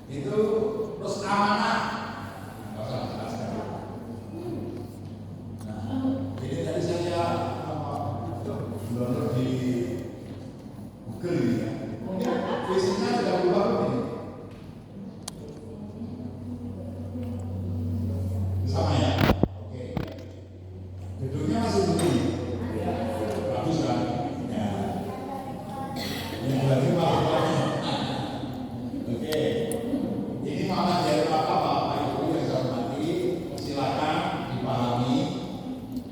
itu terus amanah. Ini tadi saya download di Google ini ya. Visinya sudah berubah begini. Sama ya? Oke. Gedungnya masih begini. Bagus kan? Ya. Yang lagi Pak. Oke. Ini Muhammadiyah apa Bapak Ibu yang saya hormati? Silakan dipahami.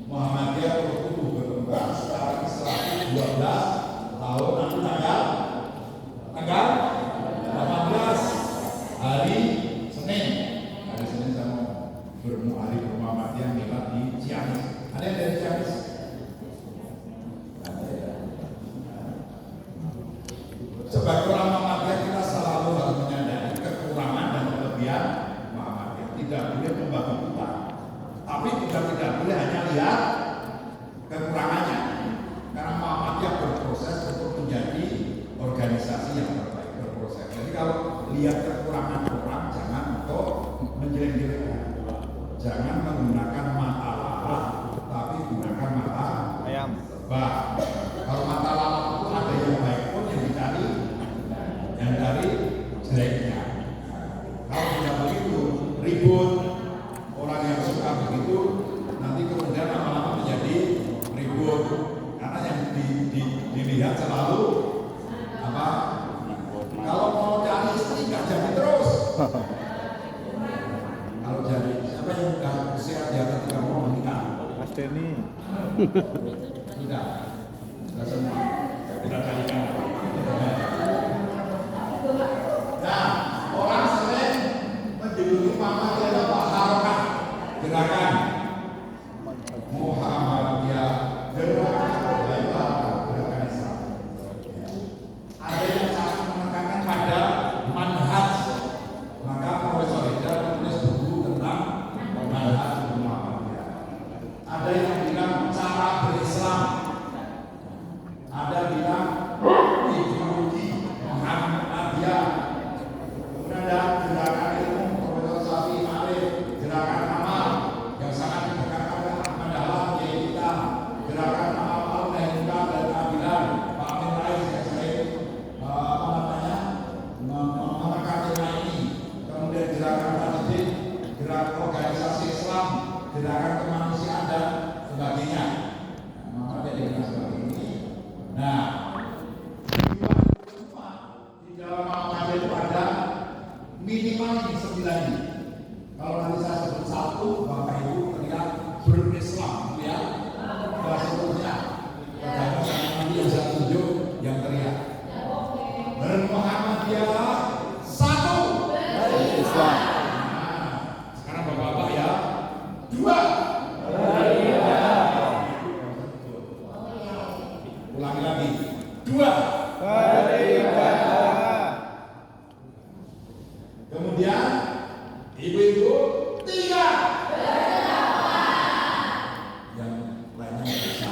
Muhammadiyah bertumbuh berkembang sekarang Islam 12 tahun nanti tanggal 18 hari Senin. Hari Senin saya mau bermuari Muhammadiyah milad di Ciamis. Ada yang dari Ciamis? Sebagai orang Muhammadiyah kita selalu harus menyadari kekurangan dan kelebihan Muhammadiyah. Tidak boleh membagi utang, tapi juga tidak boleh hanya lihat kekurangannya. Karena Muhammadiyah berproses untuk menjadi organisasi yang terbaik, berproses. Jadi kalau lihat kekurangan orang, jangan untuk menjelek-jelekkan. Jangan menggunakan mata lalat, tapi gunakan mata ayam. Kalau mata lalat itu ada yang baik pun yang dicari, yang dari jeleknya. Kalau tidak begitu, ribut. Orang yang suka begitu, nanti kemudian lama-lama menjadi ribut. Karena yang dilihat selalu apa? Kalau mau cari istri nggak jadi terus. Kalau jadi siapa yang udah usia di atas 30 menikah? Mas Denny. Sudah semua. Sudah kalikan. Nah, orang sering menjuluki Muhammadiyah apa? Harokat, gerakan Muhammadiyah, gerakan Islam. Ada yang sangat menekankan pada manhaj. Maka Profesor Ida menulis buku tentang manhaj Muhammadiyah. Ada yang bilang cara berislam. Ada bilang ideologi Muhammadiyah. Kemudian ada gerakan ilmu Profesor Safi Ma'arif, gerakan amal yang sangat ditekankan oleh Ahmad Dahlan, yaitu kita gerakan amal al-Nahdlatul dan keadilan Pak Amin Rais yang sering menekan tema ini. Kemudian gerakan Tajdid, gerakan organisasi Islam, gerakan kemanusiaan dan sebagainya. Maka dia seperti ini. Nah, di dalam Muhammadiyah itu ada minimal 9 ini. Kalau nanti saya sebut satu, Bapak Ibu teriak berislam, ya. Dan seterusnya. Kadang nanti yang saya tunjuk yang teriak. Bermuhammadiyah satu. Islam. Nah, sekarang Bapak-bapak ya. 2. Ulangi lagi. 2. Kemudian ibu-ibu 3. Yang lainnya bisa.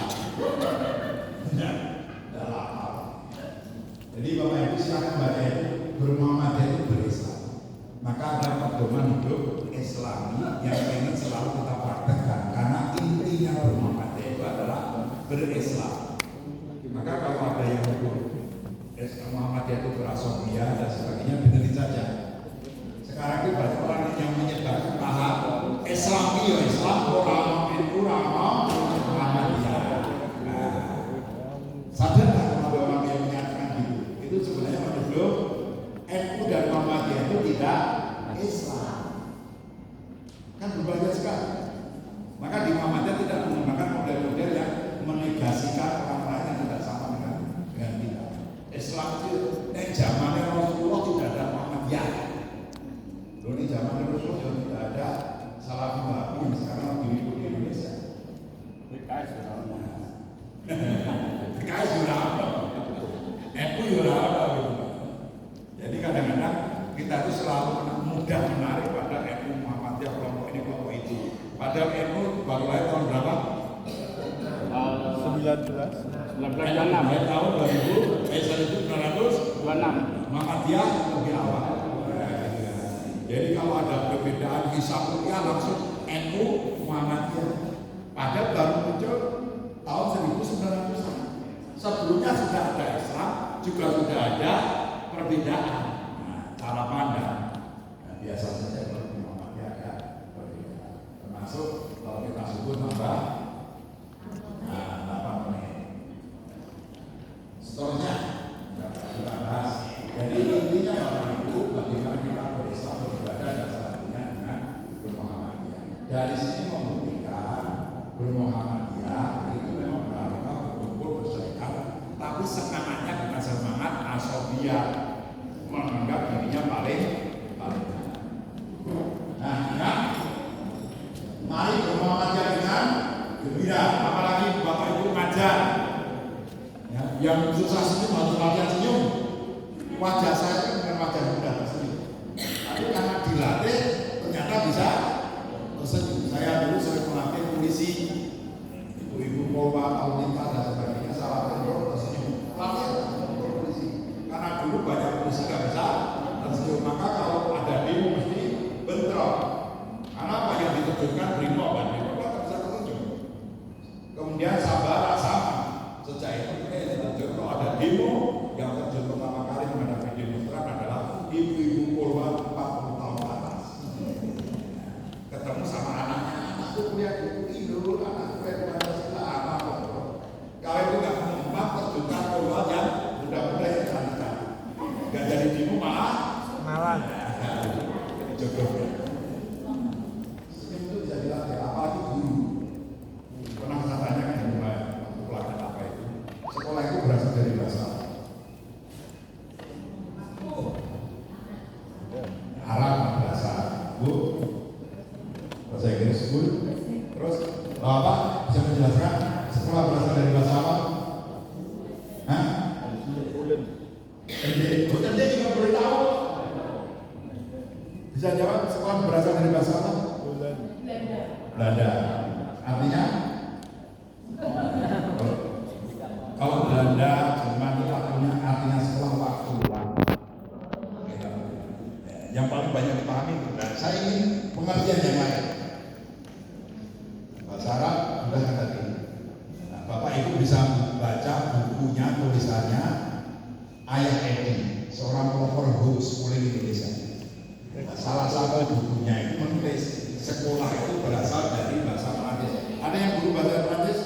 Tidak lama. Jadi Bapak Ibu silakan baca itu. Bermuhammadiyah itu berislam. Maka ada pedoman hidup Islami yang ingin selalu kita praktekkan. Karena intinya bermuhammadiyah itu adalah berislam. Maka kalau ada yang Muhammadiyah itu berasofia dan sebagainya, benerin saja. Sekarang ini banyak orang yang menyebarkan paham Islami ya Islam, orang itu ramah Muhammadiyah. Sadar tak kalau ada orang yang menyatakan gitu? Itu sebenarnya menuduh NU dan Muhammadiyah itu tidak Islam. Kan berbeda sekali. Maka di Muhammadiyah tidak menggunakan model-model yang menegasikan orang lain yang tidak sama dengan kita. Islam itu zamannya Rasulullah tidak ada Muhammadiyah. Dulu di zaman Rasulullah tidak ada Salafi Wahabi yang sekarang lagi ribut di Indonesia. PKS sudah apa? NU sudah apa gitu. Jadi kadang-kadang kita itu selalu mudah menarik pada NU Muhammadiyah kelompok ini kelompok itu. Padahal NU baru lahir tahun berapa? 1926. Tahun 1926. Muhammadiyah lebih awal. Jadi kalau ada perbedaan hisab ruqyah langsung NU Muhammadiyah. Padahal baru muncul tahun 1900-an. Sebelumnya sudah ada Islam, juga sudah ada perbedaan. Nah, cara pandang. Nah, biasa saja kalau Muhammadiyah ada perbedaan. Termasuk kalau kita sebut nambah 8 menit. Seterusnya kita bahas. Jadi intinya Bapak Ibu, bagaimana kita berislam beribadah dan satunya dengan bermuhammadiyah. Dari sini membuktikan bermuhammadiyah itu memang mereka berkumpul berserikat, tapi semangatnya bukan semangat asobiyah, menganggap dirinya paling. Nah, ya, mari bermuhammadiyah dengan gembira, apalagi Bapak Ibu ngajar. Ya, yang susah senyum harus latihan senyum. Wajah saya itu bukan wajah muda tersenyum, tapi karena dilatih ternyata bisa tersenyum. Saya dulu sering melatih polisi, ibu-ibu polwa, lalu lintas dan sebagainya, salah kontrol tersenyum. Latih kontrol polisi, karena dulu banyak polisi nggak bisa tersenyum. Maka kalau ada demo mesti bentrok. Karena apa yang diterjunkan brimob kan, brimob kan bisa tersenyum. Kemudian sabar sama. Sejak itu kita terjun kalau ada demo, yang terjun pertama kali menghadapi demonstran adalah ibu-ibu polwan 40 tahun ke atas. Ketemu sama anaknya, anakku kuliah buku Indo, anakku kuliah Pancasila, apa. Kalau itu nggak memang terjunkan polwan yang muda-muda yang cantik. Nggak jadi demo malah jodohnya. Senyum itu bisa dilatih, apalagi guru. Pernah saya tanyakan di rumah pelajaran apa itu? Sekolah itu berasal dari bahasa Arab, bahasa Bu, bahasa Inggris Bu. Terus Bapak bisa menjelaskan sekolah berasal dari bahasa apa? Hah? Tende juga boleh tahu. Bisa jawab sekolah berasal dari bahasa apa? Belanda. Artinya? Kalau Belanda, Jerman itu artinya sekolah waktu. Yang paling banyak dipahami itu. Nah, saya ingin pengertian yang lain. Bahasa Arab sudah tadi. Nah, Bapak Ibu bisa baca bukunya, tulisannya Ayah Edi, seorang pelopor guru sekolah Indonesia. Nah, salah satu bukunya itu menulis sekolah itu berasal dari bahasa Prancis. Ada yang guru bahasa Prancis?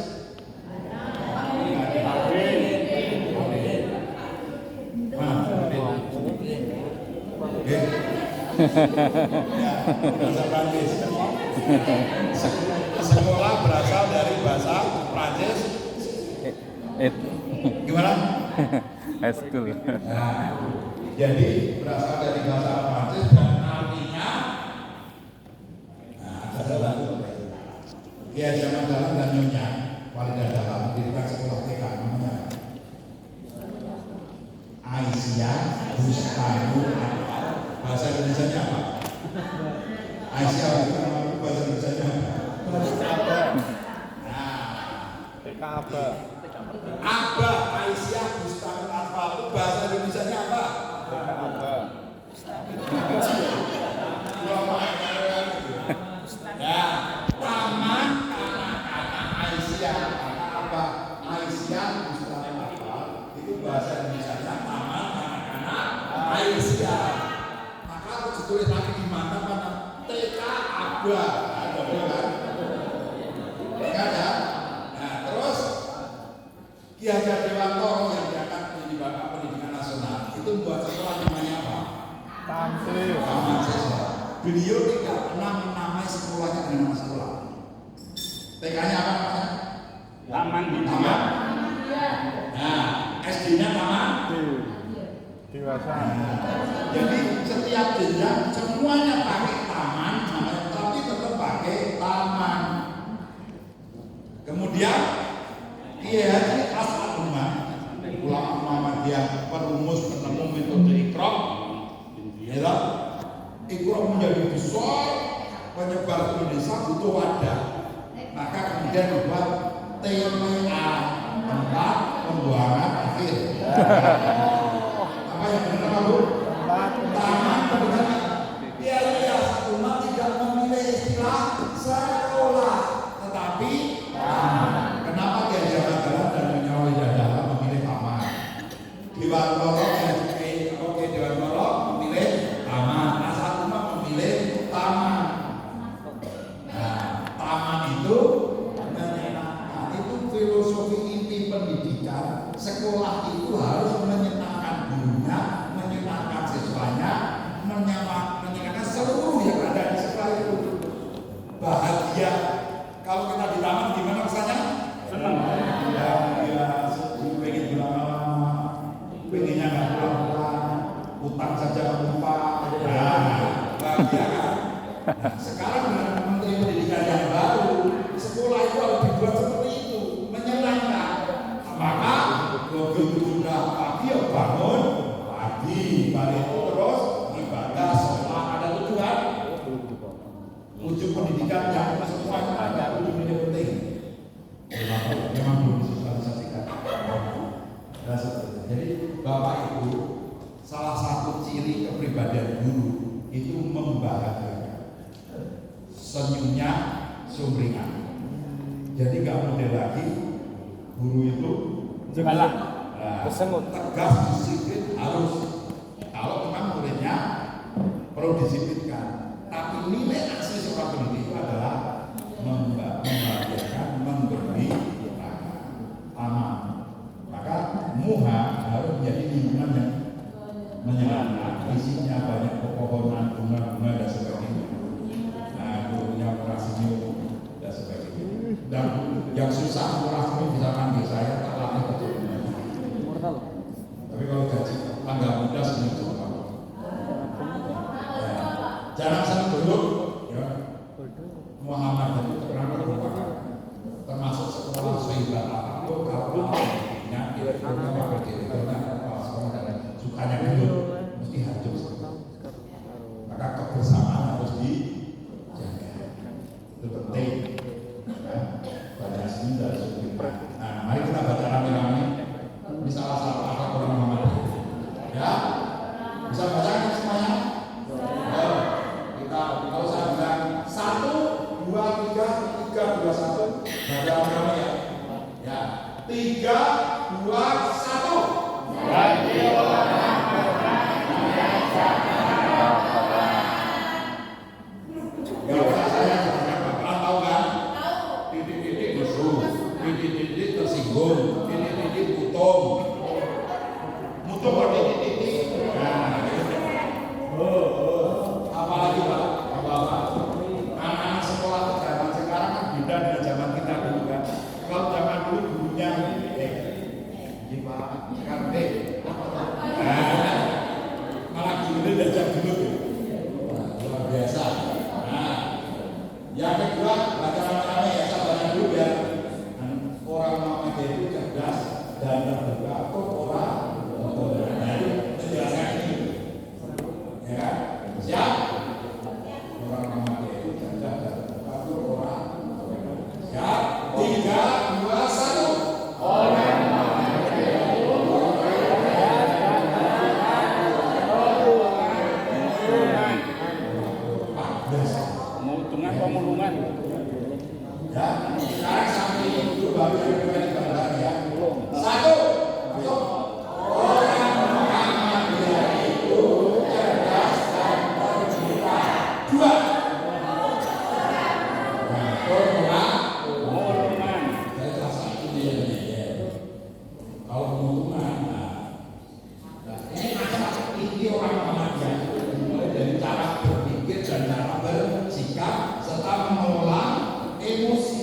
Bahasa Prancis. Sekolah berasal dari bahasa Prancis. Gimana? High school. Nah, jadi berasal dari bahasa Prancis dan artinya adalah Kiai Zaman Dahlan dan Nyonya Walidah Dahlan mendirikan sekolah TK namanya Aisyah Bustanu. Bahasa Indonesia apa? Aisyah Bustanu bahasa Indonesia apa? TK apa? Apa Aisyah Bustanu apa itu bahasa Indonesia apa? Ya, taman anak-anak Aisyah. Apa? Aisyah Bustanu apa? Itu bahasa Indonesia taman anak-anak Aisyah. Maka harus ditulis lagi di mana TK Aba. Ada kan? Ada. Nah, terus Ki Hajar Dewantoro yang diangkat menjadi Bapak Pendidikan Nasional itu membuat sekolah namanya apa? Taman Siswa. Beliau tidak pernah menamai sekolahnya dengan nama sekolah. TK-nya apa namanya? Taman. Nah, SD-nya Taman Dewasa. Jadi setiap jenjang semuanya pakai taman, tapi tetap pakai taman. Kemudian Kiai Haji As'ad Umar, ulama Muhammadiyah, perumus penemu metode Iqra, ya, Iqra menjadi besar, penyebar Indonesia butuh wadah. Maka kemudian dibuat TPA, tempat pembuangan akhir. Apa yang benar Bu? Taman pembuangan. Ya, menyamakan seluruh yang ada di sekolah itu bahagia. Kalau kita di taman gimana rasanya? Senang. Ya, pengen berlama-lama, pengennya nggak pulang-pulang, utang saja lupa. Nah, bahagia kan? Nah, sekarang dengan Menteri Pendidikan yang baru, sekolah itu harus dibuat seperti itu, menyenangkan. Maka begitu sudah pagi ya bangun pagi, balik itu terus ibadah, sholat, ada tujuan. Ujung pendidikan yang semua itu ada ujung ini penting. Memang belum disosialisasikan. Jadi Bapak Ibu, salah satu ciri kepribadian guru itu membahagiakan. Senyumnya sumringah. Jadi nggak model lagi guru itu galak, tegas, disiplin harus. Kalau memang muridnya perlu disiplinkan. Tapi nilai asli seorang pendidik itu adalah membahagiakan, memberi aman. Maka MUHA harus menjadi lingkungan yang menyenangkan, isinya banyak pepohonan, bunga-bunga dan sebagainya. Nah, gurunya murah senyum dan sebagainya. Dan yang susah murah senyum bisa panggil saya, tak latih betul. Tapi kalau gaji tangga muda senyum semua. Ya, jangan senang duduk. Ya. Muhammad itu terkenal termasuk sekolah Syaibat apapun kalau penyakit, sukanya duduk mesti hancur. Maka kebersamaan harus dijaga. Itu penting. Banyak senyum dan syukur. Nah, mari kita baca rame-rame. Ini salah satu akhlak orang Muhammad. Ya, bisa baca semuanya? Ya. Kita kalau saya bilang 1, 2, 3, 1. Baca rame-rame ya. Ya, 3, 2, 1. Gak usah saya Bapak tahu kan? Titik-titik musuh, titik-titik tersinggung, titik-titik butuh. Mutuh kok titik-titik. Apalagi Pak, Bapak. Anak-anak sekolah zaman sekarang kan beda dengan zaman kita dulu kan. Kalau zaman dulu gurunya ini Pak, sekarang malah gurunya diajak dulu. Luar biasa. Yang kedua, baca rame-rame ya, sabarnya dulu ya. Orang Muhammad itu cerdas dan terbuka kok orang. Nah, itu penjelasan ini. Ya kan? Siap? Orang Muhammad itu cerdas dan terbuka kok orang. Siap? 3, 2, 1. Orang Muhammad itu pemulungan. Ya, sekarang sampai itu baru yang gambar ya. 1, masuk. Orang Muhammadiyah itu cerdas dan terbuka. 2. Pemulungan. Saya salah satu dia. Kalau pemulungan, ini macam-macam ini orang Muhammadiyah mulai dari cara berpikir dan cara bersikap serta mengelola emosi.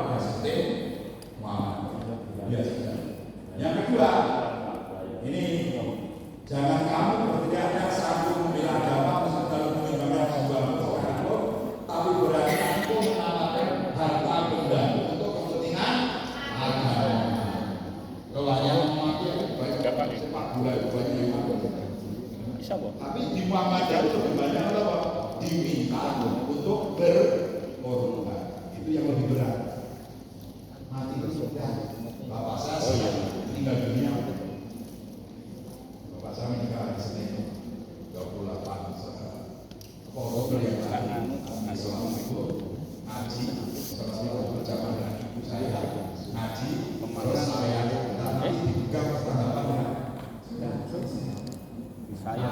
pada sistem Muhammadiyah. Biasa. Yang kedua, ini jangan kamu berteriak sanggup membela agama dalam menyumbangkan sebuah seorang pun, tapi berani aku mengamalkan harta benda untuk kepentingan agama. Kalau hanya Muhammadiyah banyak sepak bola banyak yang bisa, tapi di Muhammadiyah itu lebih banyak apa? Diminta untuk berkorban. Itu yang lebih berat. Mati itu sudah. Bapak saya tinggal dunia. Bapak saya meninggal di Senin 28 Oktober yang lalu. Selama itu ngaji, selama berjamaah dengan ibu saya ngaji, terus saya nanti dibuka pertanggapannya. Saya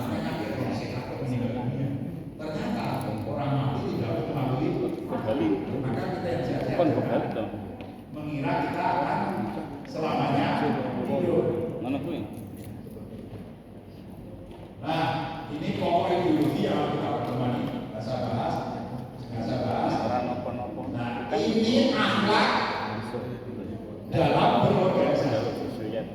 ternyata orang mati tidak melalui kembali. Maka kita yang jaga mengira kita akan selamanya hidup. Mana tuh? Nah, ini pokok ideologi yang kita pertemuan ini. Saya bahas. Nah, ini akhlak dalam berorganisasi.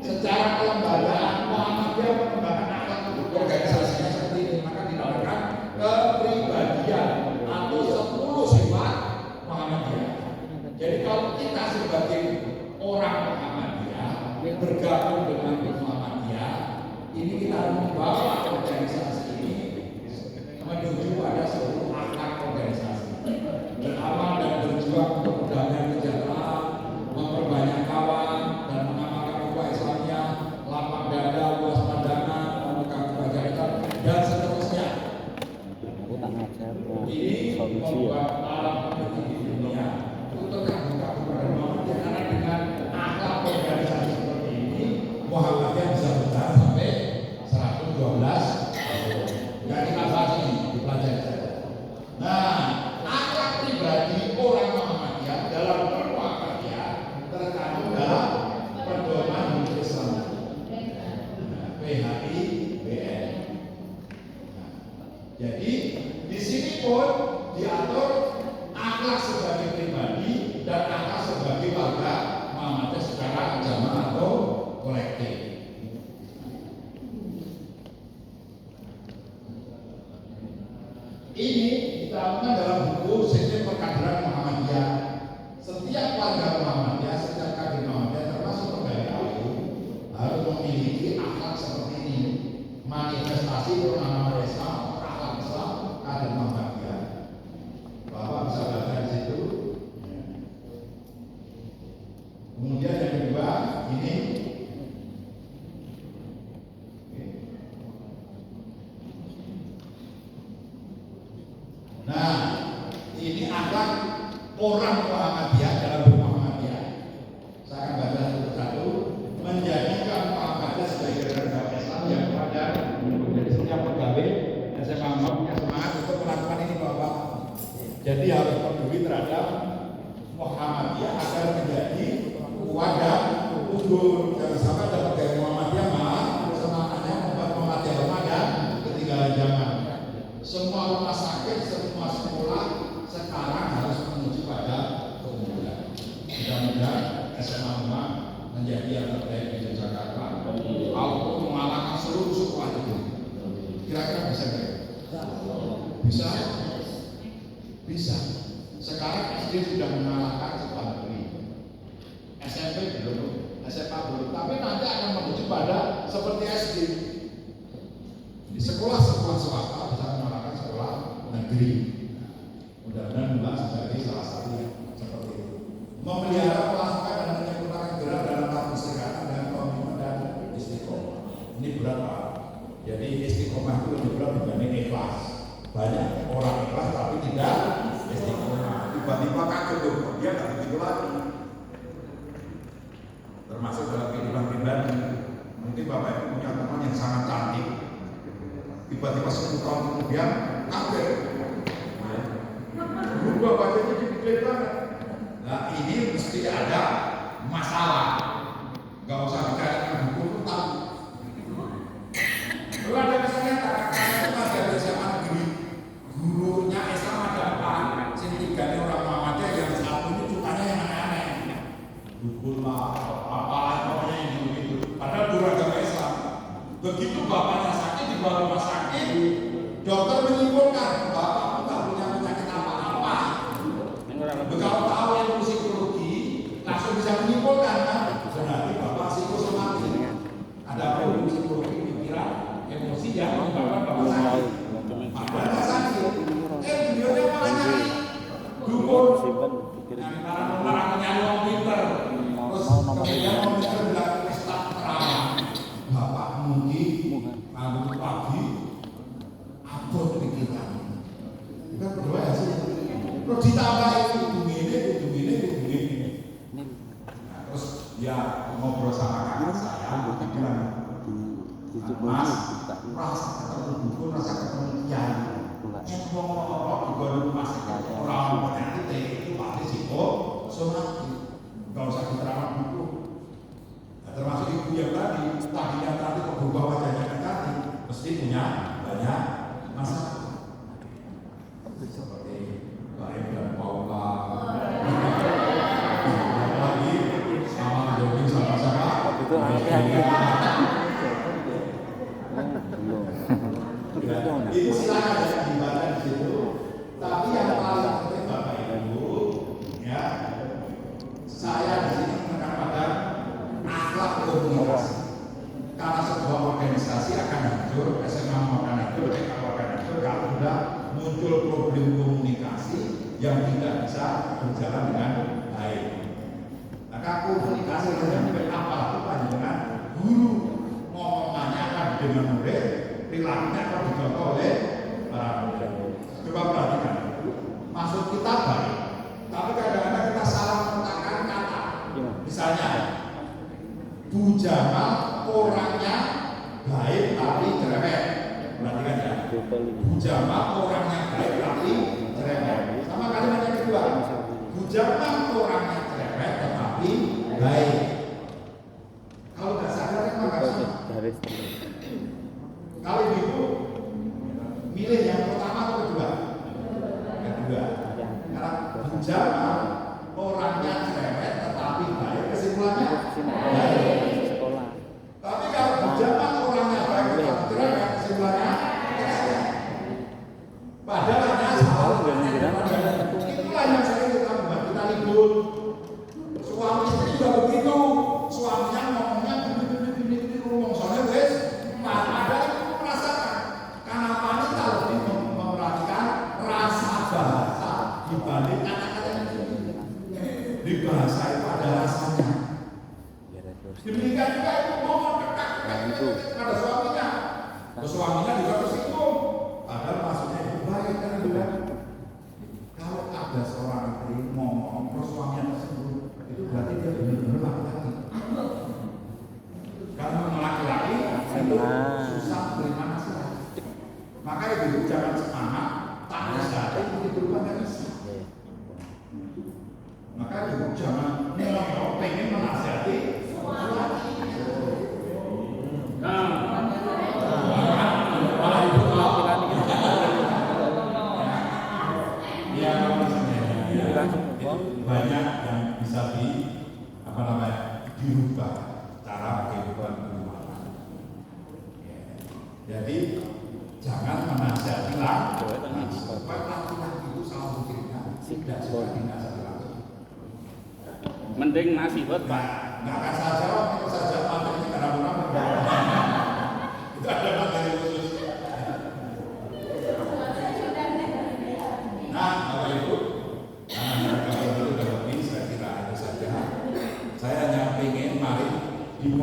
Secara kelembagaan Muhammadiyah mengembangkan akhlak untuk organisasinya seperti ini. Maka dinamakan kepribadian atau 10 sifat Muhammadiyah. Jadi kalau kita sebagai orang Muhammadiyah bergabung dengan Muhammadiyah, ini kita membawa organisasi ini menuju pada seluruh akhlak organisasi. Beramal dan berjuang untuk perdamaian kesejahteraan, memperbanyak kawan dan mengamalkan ukhuwah Islamiyah, lapang dada, luas pandangan, membuka kebahagiaan dan seterusnya. Ini membuat alam di dunia untuk terbuka kepada Muhammadiyah, karena dengan akhlak organisasi seperti ini Muhammadiyah bisa bertahan sampai 112 tahun. Yang kita bahas ini dipelajari saja. Nah, akhlak pribadi orang Muhammadiyah dalam bermuamalah terkandung dalam pedoman hidup Islam. PHI BN. Jadi di sini pun diatur akhlak sebagai pribadi dan akhlak sebagai warga Muhammadiyah secara jamaah atau kolektif. Ini diterangkan dalam buku Sistem Perkaderan Muhammadiyah. Setiap warga Muhammadiyah, setiap kader Muhammadiyah termasuk pegawai harus memiliki akhlak seperti ini. Manifestasi pemahaman Islam, akhlak Islam, kader Muhammadiyah. Bapak bisa baca di situ. Kemudian yang kedua ini. Nah, ini akhlak orang Muhammadiyah dalam bermuhammadiyah. Saya akan baca satu-satu. Menjadikan Muhammadiyah sebagai negara Islam yang padan. Jadi setiap pegawai SMA punya semangat untuk melakukan ini, Bapak. Jadi harus peduli terhadap Muhammadiyah agar menjadi kuat dan unggul. Jangan sampai ada pegawai Muhammadiyah malah semangatnya membuat Muhammadiyah lemah dan ketinggalan zaman. Semua rumah sakit, semua sekolah sekarang harus menuju pada keunggulan. Mudah-mudahan SMA Umar menjadi yang terbaik di Jakarta. Auto mengalahkan seluruh sekolah itu. Kira-kira bisa nggak? Bisa? Bisa. Sekarang SD sudah mengalahkan sekolah negeri. SMP belum, SMA belum. Tapi nanti akan menuju pada seperti SD. Di sekolah-sekolah swasta bisa mengalahkan sekolah negeri. Mudah-mudahan Mbak sebagai salah satu yang seperti itu. Memelihara, melakukan dan menyempurnakan gerak dalam tahap kesehatan dan komitmen dan istiqomah. Ini berat, Pak. Jadi istiqomah itu lebih berat dibanding ikhlas. Banyak orang ikhlas tapi tidak istiqomah. Tiba-tiba kaget tuh, dia nggak begitu lagi. Termasuk dalam kehidupan pribadi. Mungkin Bapak Ibu punya teman yang sangat cantik. Tiba-tiba 10 tahun kemudian kaget. Berubah wajahnya jadi gede banget. Nah, ini mesti ada masalah. Gak usah dicarikan buku tentang. Lalu ada misalnya karena masih ada SMA negeri, gurunya Islam ada 4, sintiganya orang Muhammadiyah, yang satu ini cukanya yang aneh-aneh. bapaknya sakit, dibawa rumah sakit, dokter menyimpulkan bapak tak punya penyakit apa-apa. Kalau tahu ilmu psikologi, langsung bisa menyimpulkan kan? Berarti bapak psikosomatik. Ada ilmu psikologi, pikiran, emosi yang menyebabkan bapak sakit. Bapak sakit. Beliaunya malah nyari dukun. Orang menyanyi orang pinter. Terus kemudian orang pinter bilang pesta terawih. Bapak mungkin rambut pagi abot pikiran. Kita berdoa ya sih. Terus ditambahin hidung ini. Nah, terus dia ngobrol sama kakak saya, dia bilang, Mas, rasa ketemu dukun, rasa ketemu kiai. Yang ngomong-ngomong juga dulu mas, orang penyakit itu pasti psikosomatik. Gak usah diterawat dulu. Nah, termasuk ibu yang tadinya tadi berubah wajahnya ke tadi, mesti punya banyak masalah. Seperti Baim dan Paula, lagi sama jogging sama-sama. Itu Ini silakan ya dibaca di situ. Tapi yang paling penting Bapak Ibu, ya, saya di sini menekan pada akhlak komunikasi. Karena sebuah organisasi akan hancur, SMA akan hancur, TK akan hancur kalau sudah muncul problem komunikasi yang tidak bisa berjalan dengan baik. Maka komunikasi dengan apa itu panjenengan guru ngomongannya akan dengan murid, perilakunya akan dicontoh oleh para murid. Coba perhatikan, maksud kita baik, tapi kadang-kadang kita salah menggunakan kata. Misalnya, Bu Jamal orangnya baik tapi cerewet. Perhatikan ya, Bu Jamal orangnya baik tapi cerewet. Sama kalimat yang kedua, Bu Jamal orangnya cerewet tetapi baik. Kalau nggak sadar kan nggak sama. Kalau ibu milih yang pertama atau kedua? Kedua. Karena Bu Jamal orangnya cerewet tetapi baik, kesimpulannya baik. Tapi kalau Bu Jamal orangnya baik tetapi cerewet, kesimpulannya cerewet. Padahal hanya salah. Itulah yang sering kita membuat kita libur. Suami istri juga begitu. Suaminya ngomongnya gini ngomong soalnya wes. Padahal itu merasakan. Karena wanita lebih memperhatikan rasa bahasa dibanding kata-kata yang di bahasa itu ada rasanya. Demikian juga itu ngomong dekat pada suaminya. Suaminya juga tersinggung. Padahal maksudnya itu baik kan juga. Kalau ada seorang istri ngomong terus suaminya tersinggung, itu berarti dia benar-benar laki-laki. Karena laki-laki itu susah terima nasihat. Maka ibu jangan semangat, tak nasihat itu berubah nggak bisa. Maka ibu jangan ngomong pengen menasihati laki. Malah ibu banyak yang bisa dirubah cara kehidupan rumah. Jadi jangan menasihati laki, supaya laki-laki itu salah pikirnya tidak suka dinasihati laki. Mending nasi buat Pak. Nggak akan saya jawab, itu saya jawab materinya karena bukan itu ada materi khusus. Nah, Bapak Ibu, karena kalau itu sudah lebih, saya kira itu saja. Saya hanya ingin mari di